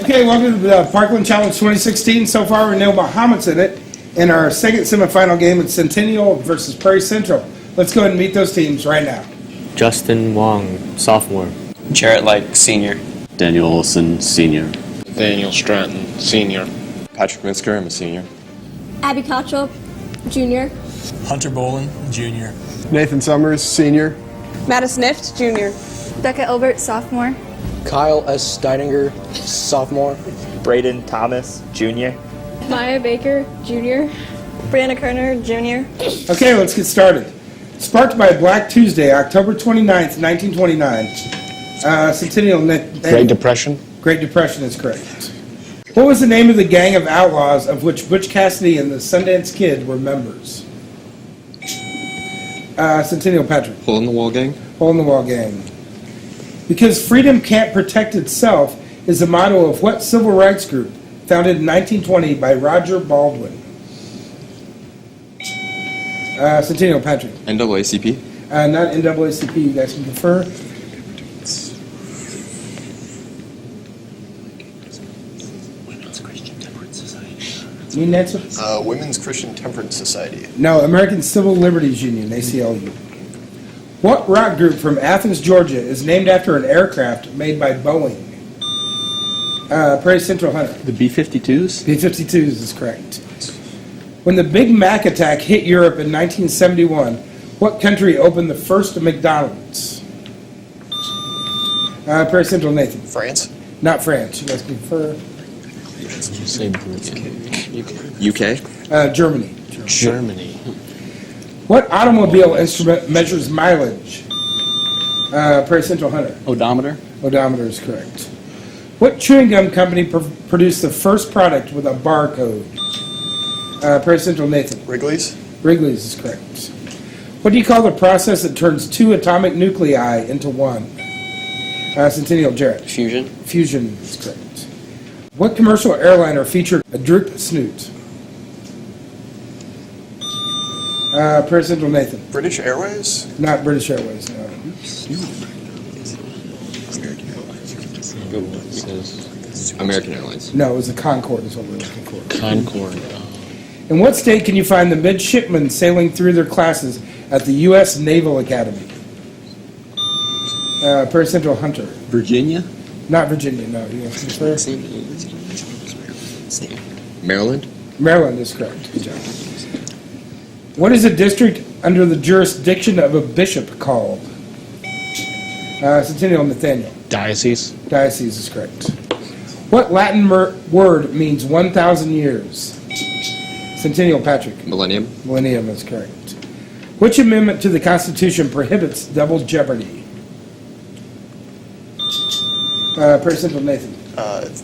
Okay, welcome to the Parkland Challenge 2016. So far, Neil Muhammad's in it in our second semifinal game at Centennial versus Prairie Central. Let's go ahead and meet those teams right now. Justin Wong, sophomore. Jarrett Like, senior. Daniel Olson, senior. Daniel Stratton, senior. Patrick Minsker, I'm a senior. Abby Cottrell, junior. Hunter Bolin, junior. Nathan Summers, senior. Mattis Nift, junior. Becca Elbert, sophomore. Kyle S. Steininger, sophomore. Braden Thomas, junior. Maya Baker, junior. Brianna Kerner, junior. Okay, let's get started. Sparked by Black Tuesday, October 29th, 1929. Centennial. Great Depression. Great Depression is correct. What was the name of the gang of outlaws of which Butch Cassidy and the Sundance Kid were members? Centennial Patrick. Hole in the Wall Gang. Hole in the Wall Gang. Because freedom can't protect itself is the motto of what civil rights group founded in 1920 by Roger Baldwin? Centennial Patrick. NAACP. Not NAACP. You guys can confer. Women's Christian Temperance Society. Need an answer? Women's Christian Temperance Society. No, American Civil Liberties Union, ACLU. What rock group from Athens, Georgia is named after an aircraft made by Boeing? Prairie Central Hunter. The B-52s? B-52s is correct. When the Big Mac attack hit Europe in 1971, what country opened the first McDonald's? Prairie Central Nathan. France. Not France. You guys can confer. Say UK. Germany. Germany. What automobile instrument measures mileage? Prairie Central Hunter. Odometer? Odometer is correct. What chewing gum company produced the first product with a barcode? Prairie Central Nathan. Wrigley's. Wrigley's is correct. What do you call the process that turns two atomic nuclei into one? Centennial Jarrett. Fusion. Fusion is correct. What commercial airliner featured a drooped snoot? Prairie Central Nathan. British Airways. Not British Airways, no. American Airlines. No, it was a Concorde is what we're looking for. Concord. In what state can you find the midshipmen sailing through their classes at the U.S. Naval Academy? Prairie Central Hunter. Virginia? Not Virginia, no. You have to confer? Maryland. Maryland is correct. Good job. What is a district under the jurisdiction of a bishop called? Centennial Nathaniel. Diocese. Diocese is correct. What Latin word means 1,000 years? Centennial Patrick. Millennium. Millennium is correct. Which amendment to the Constitution prohibits double jeopardy? Prairie Central Nathan.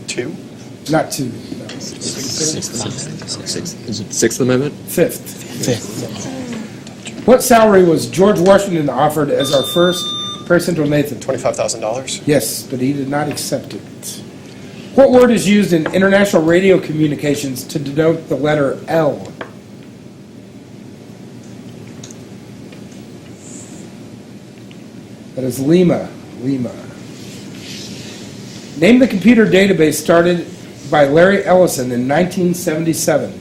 2. Not 2. No. Sixth Amendment. Fifth. What salary was George Washington offered as our first? Prairie Central Nathan. $25,000. Yes, but he did not accept it. What word is used in international radio communications to denote the letter L? That is Lima. Lima. Name the computer database started by Larry Ellison in 1977.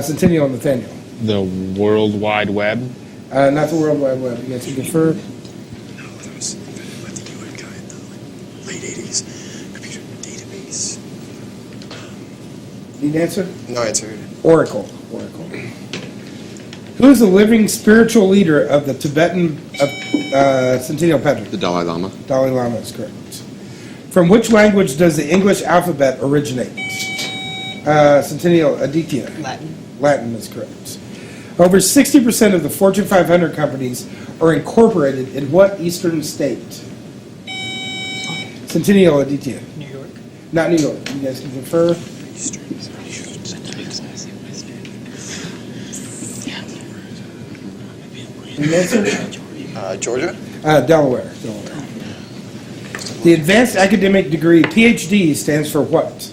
Centennial Nathaniel. The World Wide Web. Not the World Wide Web. You guys can confer. No, that was invented by the UN guy in the late 80s. Computer database. Need an answer? No answer. Oracle. Who is the living spiritual leader of the Tibetan Centennial Patrick? The Dalai Lama. Dalai Lama is correct. From which language does the English alphabet originate? Centennial Aditya. Latin is correct. Over 60% of the Fortune 500 companies are incorporated in what eastern state? Centennial Aditya. New York. Not New York. You guys can confer. Any answer? Georgia. Delaware. The advanced academic degree, PhD, stands for what?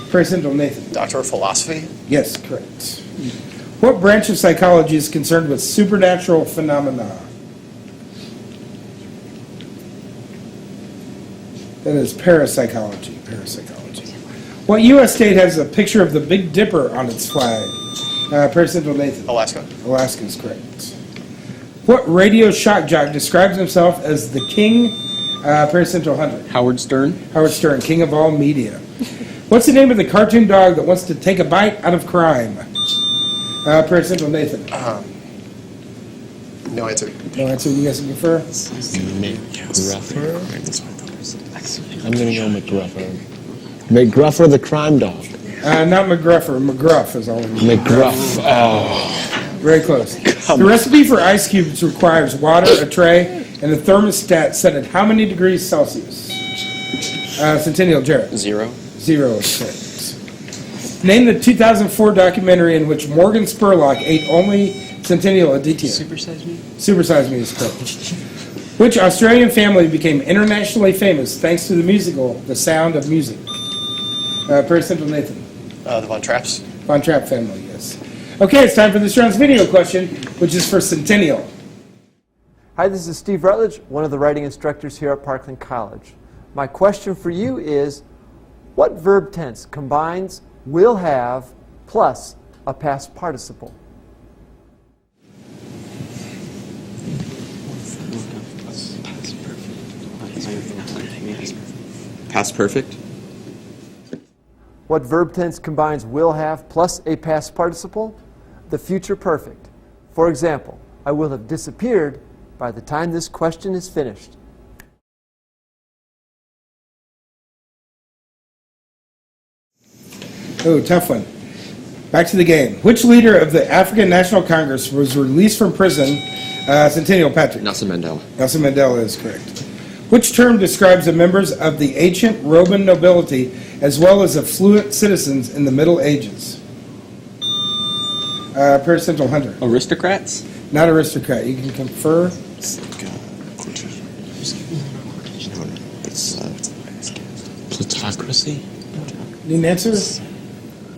Prairie Central Nathan. Doctor of Philosophy. Yes, correct. What branch of psychology is concerned with supernatural phenomena? That is parapsychology. What U.S. state has a picture of the Big Dipper on its flag? Paris Central Nathan. Alaska. Alaska is correct. What radio shock jock describes himself as the king? Paris Central Hunter. Howard Stern. Howard Stern, king of all media. What's the name of the cartoon dog that wants to take a bite out of crime? Paris Central Nathan. No answer. No answer. You guys prefer? McGruffer? I'm going to go McGruffer. McGruffer the crime dog. Not McGruffer. McGruff is all. McGruff. Oh. Very close. The recipe for ice cubes requires water, a tray, and a thermostat set at how many degrees Celsius? Centennial, Jarrett. 0. 0 is correct. Name the 2004 documentary in which Morgan Spurlock ate only Centennial Aditya. Super Size Me? Super Size Me is correct. Which Australian family became internationally famous thanks to the musical The Sound of Music? Paris Central Nathan. The Von Trapps. Von Trapp family, yes. Okay, it's time for this round's video question, which is for Centennial. Hi, this is Steve Rutledge, one of the writing instructors here at Parkland College. My question for you is, what verb tense combines will have plus a past participle? Past perfect. What verb tense combines will have plus a past participle? The future perfect. For example, I will have disappeared by the time this question is finished. Oh, tough one. Back to the game. Which leader of the African National Congress was released from prison? Centennial, Patrick. Nelson Mandela. Nelson Mandela is correct. Which term describes the members of the ancient Roman nobility as well as affluent citizens in the Middle Ages? Paris Central, Hunter. Aristocrats? Not aristocrat. You can confer. Plutocracy? Need an answer?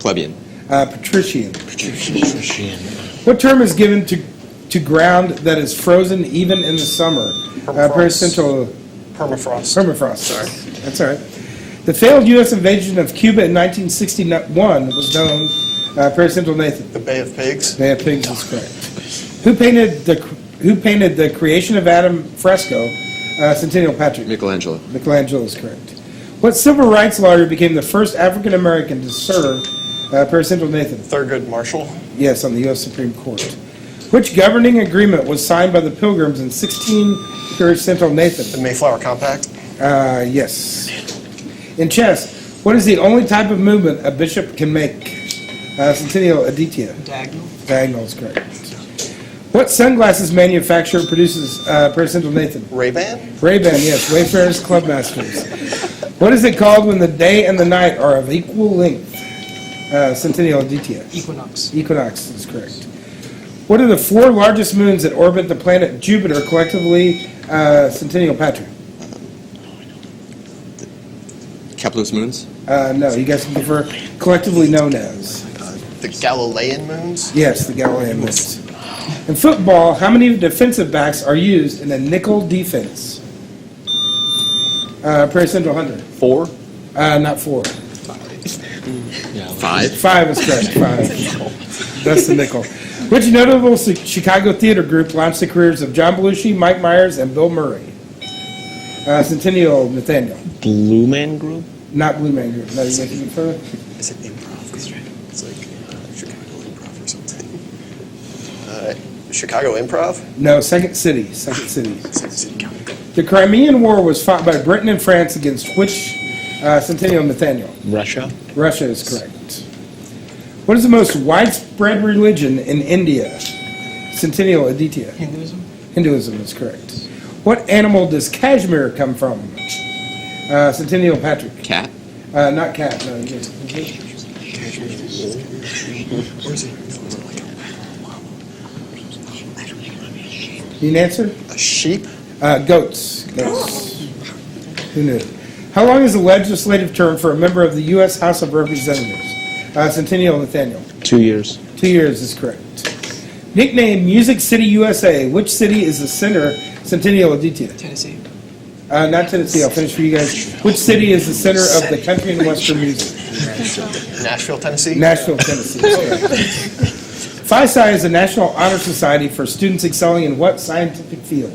Plebeian. Patrician. Patrician. What term is given to ground that is frozen even in the summer? Paris Central. Permafrost. Permafrost. Sorry. That's all right. The failed U.S. invasion of Cuba in 1961 was known. Paris Central, Nathan. The Bay of Pigs. Bay of Pigs is correct. Who painted the Creation of Adam fresco? Centennial, Patrick. Michelangelo. Michelangelo is correct. What civil rights lawyer became the first African American to serve? Paris Central, Nathan. Thurgood Marshall. Yes, on the U.S. Supreme Court. Which governing agreement was signed by the Pilgrims in 16? Paris Central, Nathan. The Mayflower Compact. Yes. In chess, what is the only type of movement a bishop can make? Centennial, Aditya. Diagonal. Diagonal is correct. What sunglasses manufacturer produces Paris Central, Nathan? Ray-Ban. Ray-Ban, yes. Wayfarers Clubmasters. What is it called when the day and the night are of equal length? Centennial, Aditya. Equinox. Equinox is correct. What are the 4 largest moons that orbit the planet Jupiter collectively? Centennial, Patrick. Kepler's moons. No, you guys can prefer collectively known as. The Galilean moons. Yes, the Galilean moons. In football, how many defensive backs are used in a nickel defense? Prairie Central, Hunter. 4. Not 4. 5. 5 is correct. 5. That's the nickel. Which notable Chicago theater group launched the careers of John Belushi, Mike Myers, and Bill Murray? Centennial, Nathaniel. Blue Man Group? Not Blue Man Group. No, you making it further? Is it improv? It's like Chicago Improv or something. Chicago Improv? No, Second City. Second City. Second City County. The Crimean War was fought by Britain and France against which Centennial, Nathaniel? Russia? Russia is correct. What is the most widespread religion in India? Centennial, Aditya. Hinduism. Hinduism is correct. What animal does cashmere come from? Centennial, Patrick. Cat. Not cat. No. Where is it? Need an answer? A sheep? Goats. Goats. Who knew? How long is the legislative term for a member of the U.S. House of Representatives? Centennial, Nathaniel. 2 years. 2 years is correct. Nickname Music City, USA. Which city is the center? Centennial, Aditya. Tennessee. Not Tennessee. I'll finish for you guys. Which city is the center of the country and western music? Nashville, Tennessee. Nashville, Tennessee. Phi Psi is a national honor society for students excelling in what scientific field?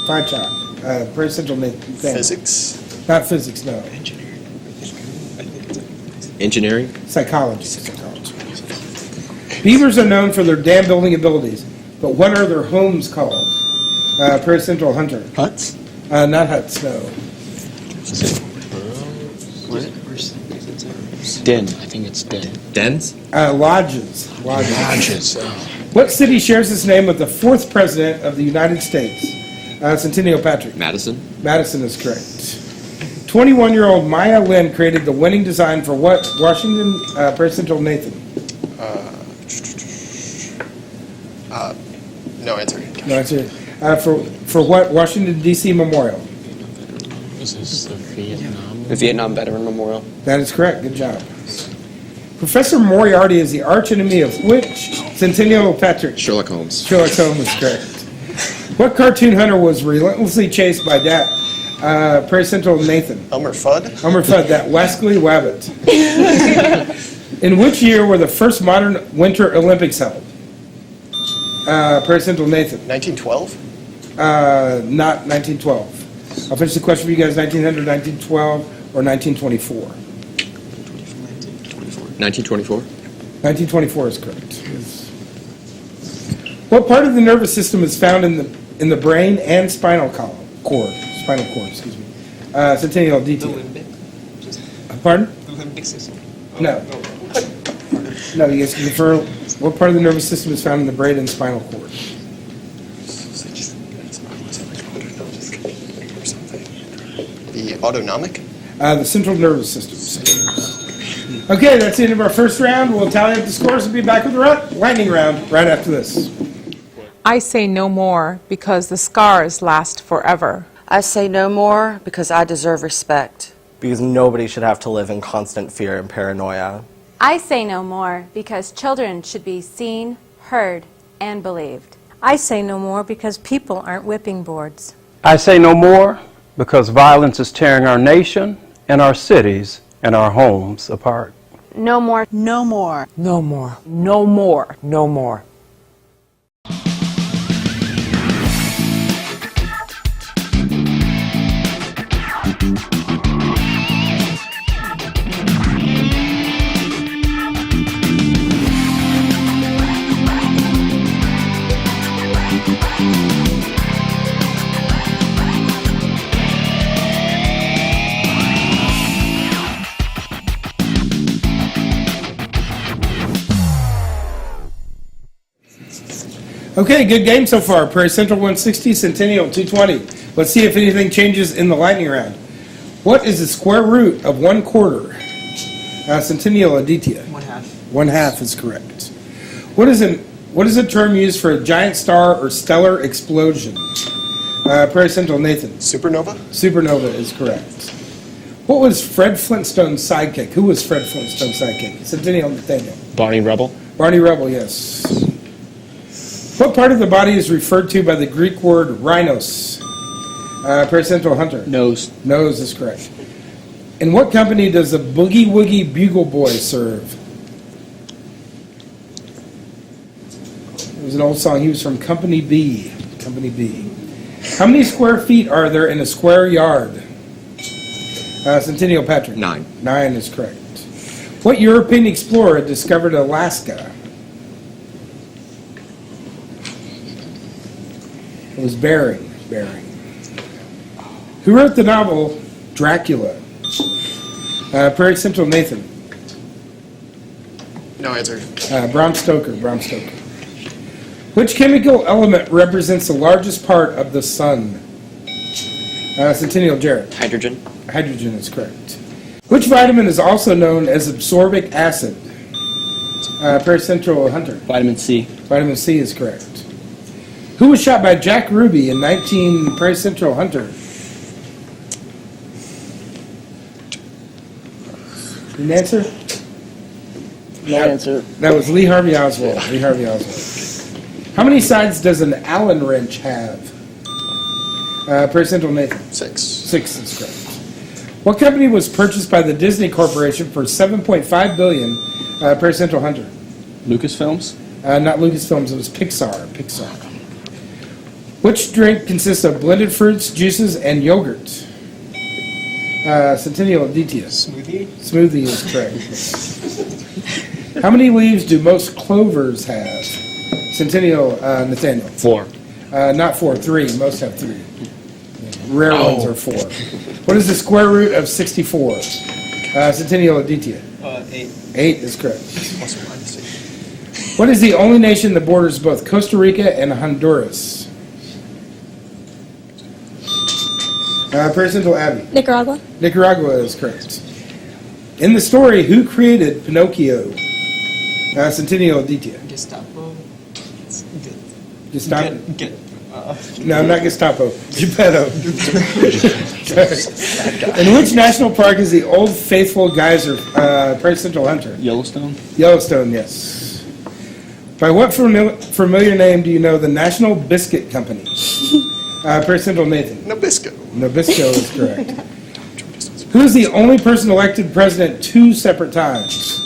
Phi Psi. Prairie Central Nathaniel. Physics. Not physics, no. Engineering? Psychology. Beavers are known for their dam building abilities, but what are their homes called? Prairie Central Hunter. Huts? Not huts, no. Den. I think it's den. Dens? Lodges. Lodges. What city shares its name with the fourth president of the United States? Centennial Patrick. Madison? Madison is correct. 21-year-old Maya Lin created the winning design for what? Washington, Prairie Central Nathan. No answer. No answer. For what? Washington, D.C. Memorial. This is the Vietnam. The Vietnam Veteran Memorial. That is correct. Good job. Professor Moriarty is the archenemy of which? Centennial Patrick. Sherlock Holmes. Sherlock Holmes is correct. What cartoon hunter was relentlessly chased by that Prairie Central Nathan? Elmer Fudd? Elmer Fudd, that wascally wabbit. In which year were the first modern Winter Olympics held? Prairie Central Nathan. 1912? Not 1912. I'll finish the question for you guys. 1900, 1912, or 1924? 1924? 1924 is correct. What part of the nervous system is found in the brain and spinal cord? Spinal cord, excuse me. Centennial detail. Pardon? The limbic system. No. No, you guys can confer. What part of the nervous system is found in the brain and spinal cord? The autonomic? The central nervous system. Okay, that's the end of our first round. We'll tally up the scores and be back with the lightning round right after this. I say no more because the scars last forever. I say no more because I deserve respect. Because nobody should have to live in constant fear and paranoia. I say no more because children should be seen, heard, and believed. I say no more because people aren't whipping boards. I say no more because violence is tearing our nation and our cities and our homes apart. No more. No more. No more. No more. No more. Okay, good game so far. Prairie Central 160, Centennial 220. Let's see if anything changes in the lightning round. What is the square root of 1/4? Centennial Aditya. 1/2. 1/2 is correct. What is a term used for a giant star or stellar explosion? Prairie Central Nathan. Supernova? Supernova is correct. What was Fred Flintstone's sidekick? Who was Fred Flintstone's sidekick? Centennial Nathaniel. Barney Rubble. Barney Rubble, yes. What part of the body is referred to by the Greek word rhinos? Prairie Central Hunter. Nose. Nose is correct. In what company does the Boogie Woogie Bugle Boy serve? It was an old song. He was from Company B. Company B. How many square feet are there in a square yard? Centennial Patrick. 9. 9 is correct. What European explorer discovered Alaska? It was Bering. Bering. Who wrote the novel Dracula? Prairie Central Nathan. No answer. Bram Stoker. Bram Stoker. Which chemical element represents the largest part of the sun? Centennial Jarrett. Hydrogen. Hydrogen is correct. Which vitamin is also known as absorbic acid? Prairie Central Hunter. Vitamin C. Vitamin C is correct. Who was shot by Jack Ruby in 19 Prairie Central Hunter? An answer? No answer. That was Lee Harvey Oswald. Lee Harvey Oswald. How many sides does an Allen wrench have? Prairie Central Nathan. 6. 6 is correct. What company was purchased by the Disney Corporation for $7.5 billion? Prairie Central Hunter. Lucasfilms? Not Lucasfilms, it was Pixar. Which drink consists of blended fruits, juices, and yogurt? Centennial Aditya. Smoothie? Smoothie is correct. How many leaves do most clovers have? Centennial Nathaniel. 4. Not 4, 3. Most have 3. Rare ones are 4. What is the square root of 64? Centennial Aditya. 8. 8 is correct. What is the only nation that borders both Costa Rica and Honduras? Prairie Central Abbey. Nicaragua. Nicaragua is correct. In the story, who created Pinocchio? Centennial Aditya. Gestapo? Gestapo? No, not Gestapo. Geppetto. In which national park is the Old Faithful Geyser? Prairie Central Hunter. Yellowstone? Yellowstone, yes. By what familiar name do you know the National Biscuit Company? Prairie Central Nathan. Nabisco. Nabisco is correct. Who is the only person elected president 2 separate times?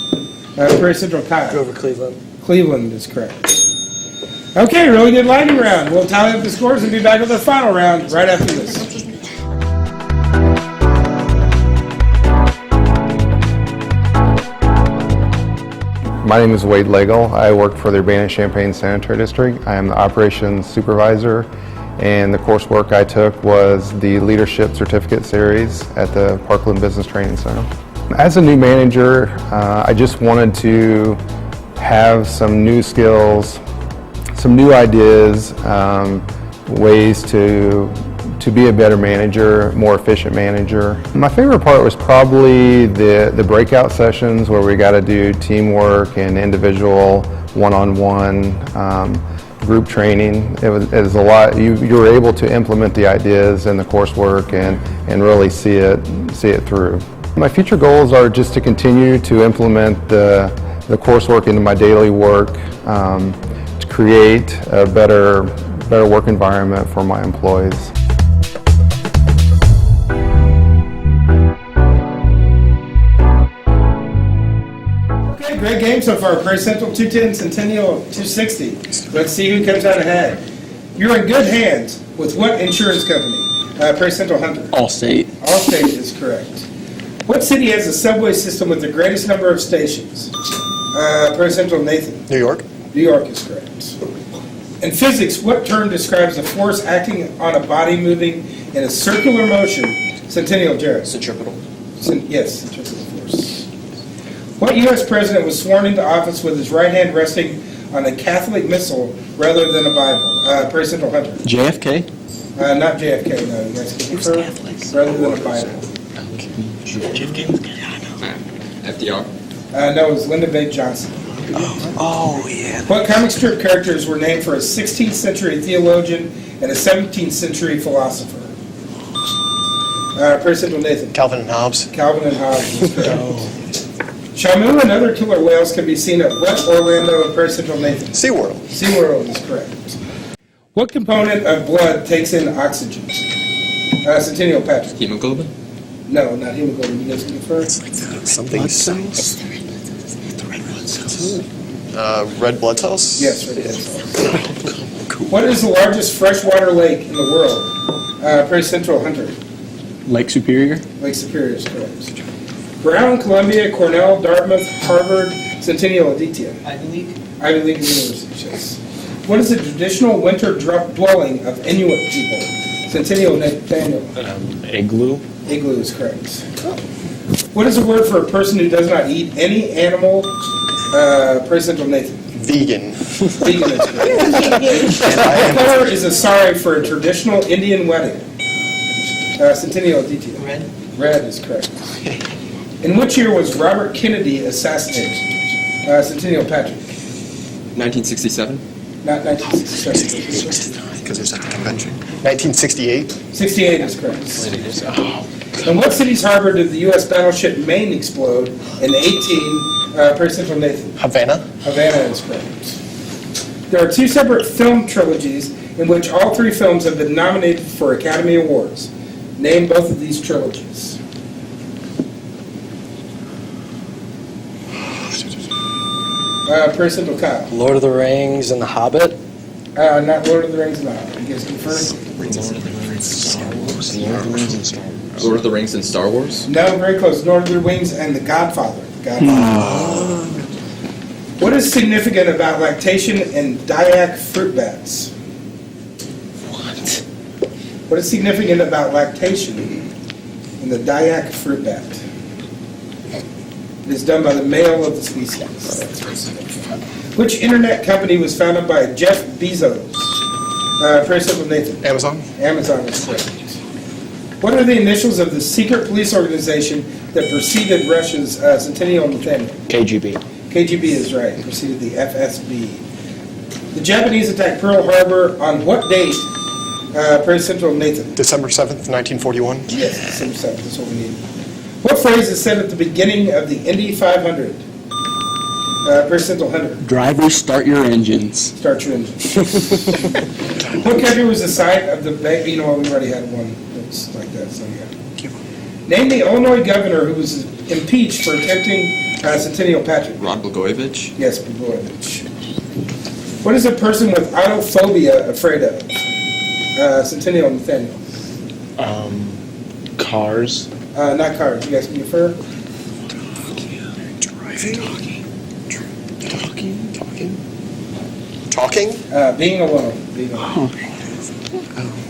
Prairie Central Kyle. Grover Cleveland. Cleveland is correct. Okay, really good lightning round. We'll tally up the scores and be back with the final round right after this. My name is Wade Legel. I work for the Urbana-Champaign Sanitary District. I am the operations supervisor, and the coursework I took was the Leadership Certificate Series at the Parkland Business Training Center. As a new manager, I just wanted to have some new skills, some new ideas, ways to be a better manager, more efficient manager. My favorite part was probably the breakout sessions where we got to do teamwork and individual one-on-one group training. It was a lot. You were able to implement the ideas in the coursework and really see it through. My future goals are just to continue to implement the coursework into my daily work, to create a better work environment for my employees. Okay, great game so far. Prairie Central 210, Centennial 260. Let's see who comes out ahead. You're in good hands with what insurance company? Prairie Central Hunter. Allstate. Allstate is correct. What city has a subway system with the greatest number of stations? Prairie Central Nathan. New York. New York is correct. In physics, what term describes the force acting on a body moving in a circular motion? Centennial Jared. Centripetal. Yes, centripetal force. What U.S. president was sworn into office with his right hand resting on a Catholic missal rather than a Bible? Prairie Central Hunter. JFK? Not JFK, no. You guys can confirm? Rather than a Bible. JFK was FDR? No, it was Lyndon B. Johnson. Oh, yeah. What comic strip characters were named for a 16th century theologian and a 17th century philosopher? Prairie Central Nathan. Calvin and Hobbes. Calvin and Hobbes is correct. Shamu and other killer whales can be seen at what Orlando and Prairie Central Nathan? SeaWorld. SeaWorld is correct. What component of blood takes in oxygen? Centennial Patrick. Hemoglobin? No, not hemoglobin. You guys can confirm? It's like something cells. Red blood cells? Yes, red blood cells. Cool. What is the largest freshwater lake in the world? Prairie Central Hunter. Lake Superior? Lake Superior is correct. Brown, Columbia, Cornell, Dartmouth, Harvard, Centennial Aditya. Ivy League? Ivy League universities, yes. What is the traditional winter dwelling of Inuit people? Centennial Nathaniel. Igloo? Igloo is correct. What is the word for a person who does not eat any animal? Prairie Central Nathan. Vegan. Vegan is correct. What color is a sari for a traditional Indian wedding? Centennial Aditya. Red. Red is correct. In which year was Robert Kennedy assassinated? Centennial Patrick. 1967? Not 1967. Because it was at the convention. 1968. 68 is correct. In what city's harbor did the U.S. battleship Maine explode in 18? Prairie Central Nathan. Havana. Havana is correct. There are 2 separate film trilogies in which all three films have been nominated for Academy Awards? Name both of these trilogies. Person Kyle. Lord of the Rings and The Hobbit. Not Lord of the Rings and The Hobbit. You guys confirm? Lord of the Rings and Star Wars? No, very close. Lord of the Rings and The Godfather. What is significant about lactation in Dyak fruit bats? What is significant about lactation in the Dyak fruit bat? It is done by the male of the species. Which internet company was founded by Jeff Bezos? Very simple, Nathan. Amazon. Amazon is correct. What are the initials of the secret police organization that preceded Russia's Centennial and Centennial? KGB. KGB is right. Preceded the FSB. The Japanese attacked Pearl Harbor on what date? Prairie Central, Nathan. December 7th, 1941. Yes, December 7th. That's what we need. What phrase is said at the beginning of the Indy 500? Prairie Central, Hunter. Drivers, start your engines. Start your engines. What country was the site of the bank? You know what? We already had one that's like that. So yeah. Name the Illinois governor who was impeached for attempting Centennial Patrick. Rod Blagojevich. Yes, Blagojevich. What is a person with autophobia afraid of? Centennial and Nathaniel. Cars. Not cars. You guys can refer? Talking? Being alone.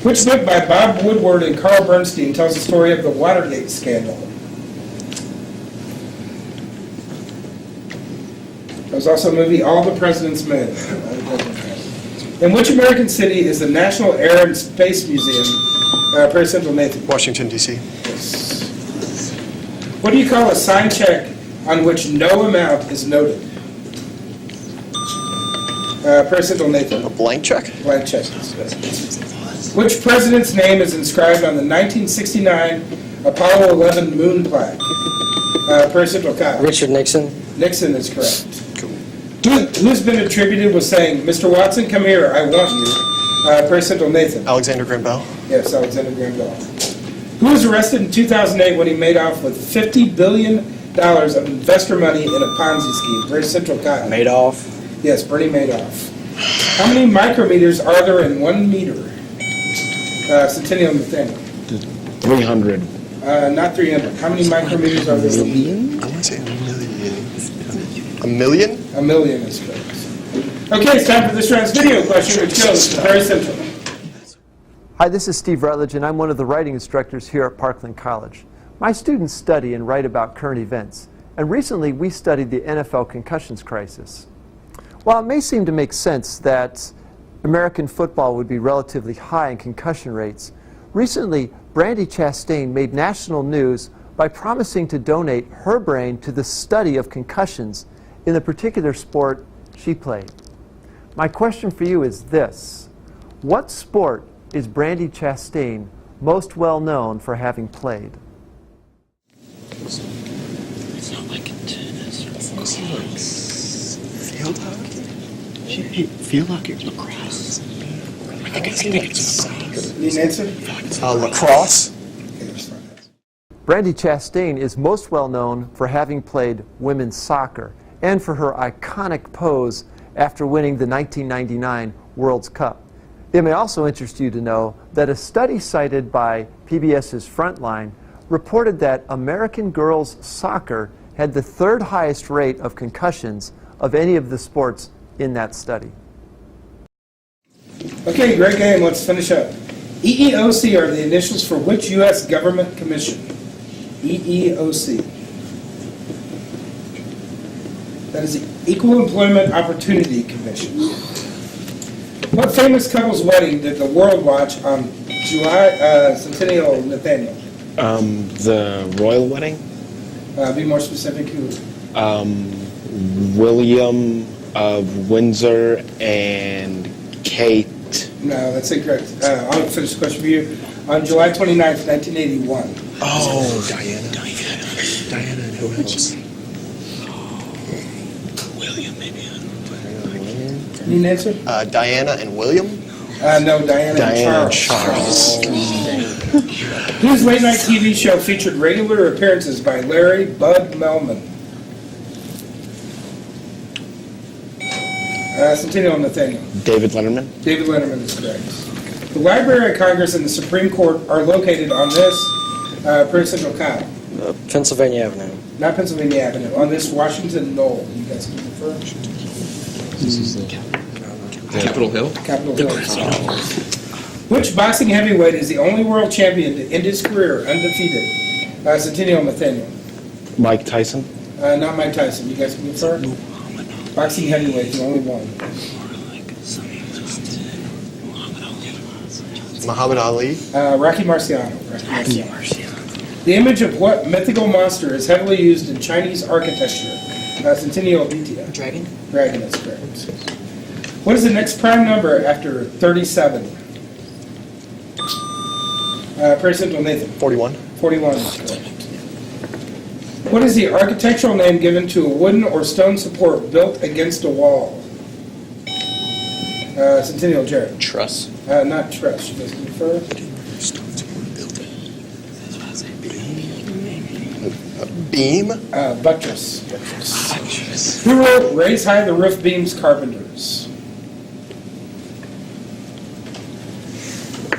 Which book by Bob Woodward and Carl Bernstein tells the story of the Watergate scandal? There was also a movie, All the President's Men. In which American city is the National Air and Space Museum? Prairie Central, Nathan. Washington, D.C. Yes. What do you call a sign check on which no amount is noted? Prairie Central, Nathan. A blank check? Blank check. Which president's name is inscribed on the 1969 Apollo 11 moon plaque? Prairie Central, Kyle. Richard Nixon. Nixon is correct. Who's been attributed with saying, Mr. Watson, come here, I want you? Prairie Central, Nathan. Alexander Graham Bell. Yes, Alexander Graham Bell. Who was arrested in 2008 when he made off with $50 billion of investor money in a Ponzi scheme? Prairie Central, Kyle. Madoff. Yes, Bernie Madoff. How many micrometers are there in 1 meter? Centennial, Nathaniel. 300. Not 300. How many micrometers are there? I want to say a million. A million? A million is correct. Okay, it's time for this round's video question, which goes to Prairie Central. Hi, this is Steve Rutledge, and I'm one of the writing instructors here at Parkland College. My students study and write about current events, and recently we studied the NFL concussions crisis. While it may seem to make sense that American football would be relatively high in concussion rates, recently Brandi Chastain made national news by promising to donate her brain to the study of concussions in the particular sport she played. My question for you is this: what sport is Brandi Chastain most well known for having played? It's not like tennis or field hockey? Field hockey or lacrosse? I guess it's soccer. Need an answer? Lacrosse? Brandi Chastain is most well known for having played women's soccer and for her iconic pose after winning the 1999 World Cup. It may also interest you to know that a study cited by PBS's Frontline reported that American girls soccer had the third highest rate of concussions of any of the sports in that study. Okay, great game. Let's finish up. EEOC are the initials for which U.S. government commission? EEOC. That is the Equal Employment Opportunity Commission. What famous couple's wedding did the world watch on July Centennial, Nathaniel? The royal wedding? Be more specific. Who? William of Windsor and Kate. No, that's incorrect. I'll finish the question for you. On July 29th, 1981. Oh, Diana. Diana and who else? William, maybe. Need an answer? Diana and William? No, Diana Charles. Whose late night TV show featured regular appearances by Larry Bud Melman? Centennial and Nathaniel. David Letterman. David Letterman is correct. The Library of Congress and the Supreme Court are located on this Prairie Central Kyle. Pennsylvania Avenue. Not Pennsylvania Avenue, on this Washington Knoll. You guys can confirm? This is the Capitol Hill? Capitol Hill. Which boxing heavyweight is the only world champion to end his career undefeated? Centennial and Nathaniel. Mike Tyson. Not Mike Tyson. You guys can confirm? Boxing heavyweight, the only one. Muhammad Ali. Rocky Marciano. The image of what mythical monster is heavily used in Chinese architecture? Centennial Aditya. Dragon? Dragon is correct. What is the next prime number after 37? Prairie Central Nathan. 41. 41 is correct. What is the architectural name given to a wooden or stone support built against a wall? Centennial Jared. Truss. Not truss. You guys can refer? Beam. Buttress. Who wrote Raise High the Roof Beams Carpenters?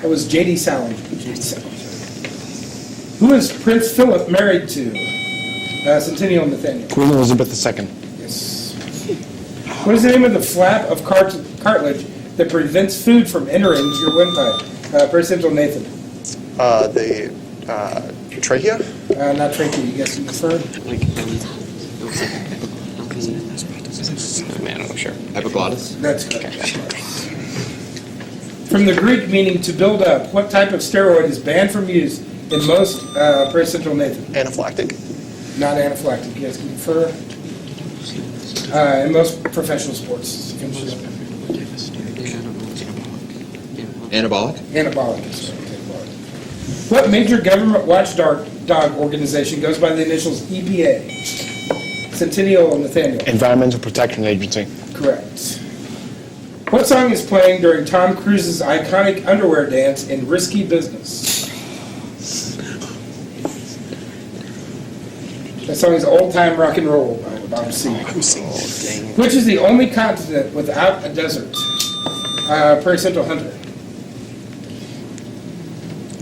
That was J.D. Salinger. Who is Prince Philip married to? Centennial and Nathaniel. Queen Elizabeth II. Yes. What is the name of the flap of cartilage that prevents food from entering your windpipe? Prairie Central Nathan. The trachea. Not trachea. You guys can confirm? Man, I'm not sure. Epiglottis? That's correct. From the Greek meaning to build up, what type of steroid is banned from use in most Prairie Central Nathan? Anaphylactic. Not anaphylactic. You guys can confirm? In most professional sports. Anabolic? Anabolic is right. What major government watchdog organization goes by the initials EPA? Centennial and Nathaniel. Environmental Protection Agency. Correct. What song is playing during Tom Cruise's iconic underwear dance in Risky Business? That song is Old Time Rock and Roll by Bob Seger. Which is the only continent without a desert? Prairie Central Hunter.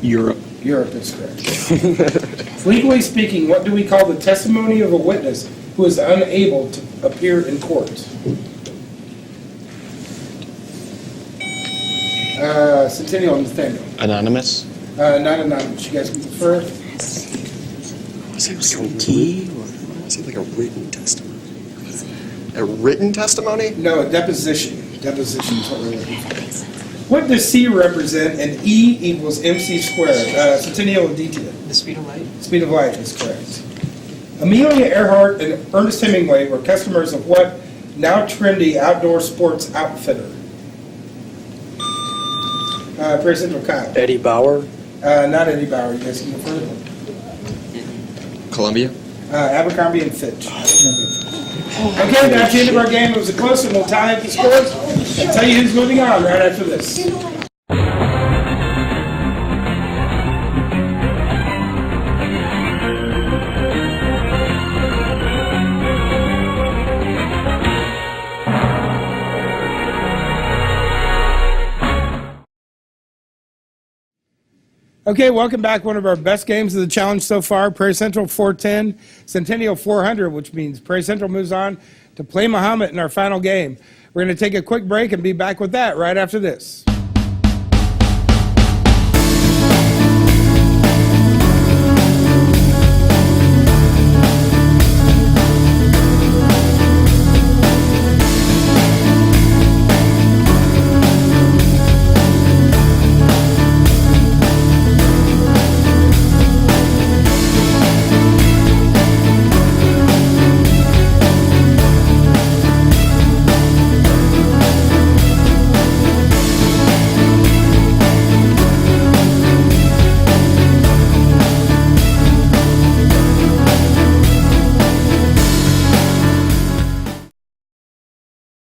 Europe. Europe is correct. Legally speaking, what do we call the testimony of a witness who is unable to appear in court? Centennial and Nathaniel. Anonymous. Not anonymous. You guys can prefer? Was it like a tea, or was it like a written testimony? A written testimony? No, a deposition. Deposition is what we're looking for. What does C represent and E equals MC squared? Centennial and Aditya. The speed of light? Speed of light is correct. Amelia Earhart and Ernest Hemingway were customers of what now trendy outdoor sports outfitter? Prairie Central Kyle. Eddie Bauer. Not Eddie Bauer. You guys can confirm? Columbia? Abercrombie and Fitch. Okay, that's the end of our game. It was a close one. We'll tie up the scores and tell you who's moving on right after this. Okay, welcome back. One of our best games of the challenge so far. Prairie Central 410, Centennial 400, which means Prairie Central moves on to play Muhammad in our final game. We're going to take a quick break and be back with that right after this.